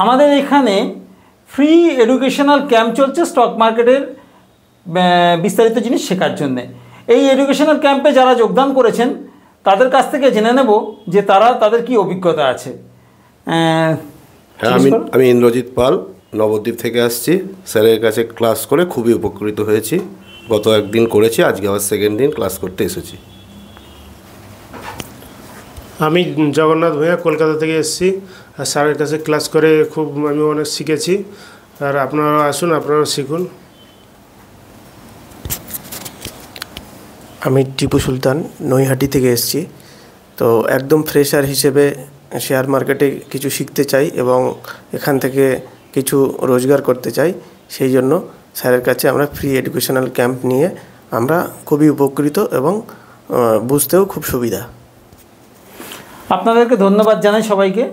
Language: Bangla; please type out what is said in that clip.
আমাদের এখানে ফ্রি এডুকেশনাল ক্যাম্প চলছে স্টক মার্কেটের বিস্তারিত জিনিস শেখার জন্যে। এই এডুকেশনাল ক্যাম্পে যারা যোগদান করেছেন তাদের কাছ থেকে জেনে নেব যে তাদের কি অভিজ্ঞতা আছে। হ্যাঁ, আমি ইন্দ্রজিৎ পাল নবদ্বীপ থেকে আসছি। স্যারের কাছে ক্লাস করে খুবই উপকৃত হয়েছি। গত একদিন করেছি, আজকে আবার সেকেন্ড দিন ক্লাস করতে এসেছি। আমি জগন্নাথ ভূঁইয়া কলকাতা থেকে এসেছি। আর স্যারের কাছে ক্লাস করে আমি অনেক শিখেছি। আর আপনারা আসুন, আপনারা শিখুন। আমি টিপু সুলতান নৈহাটি থেকে এসেছি। তো একদম ফ্রেশার হিসেবে শেয়ার মার্কেটে কিছু শিখতে চাই এবং এখান থেকে কিছু রোজগার করতে চাই। সেই জন্য স্যারের কাছে আমরা ফ্রি এডুকেশনাল ক্যাম্প নিয়ে আমরা খুবই উপকৃত এবং বুঝতেও খুব সুবিধা। আপনাদেরকে ধন্যবাদ জানাই সবাইকে।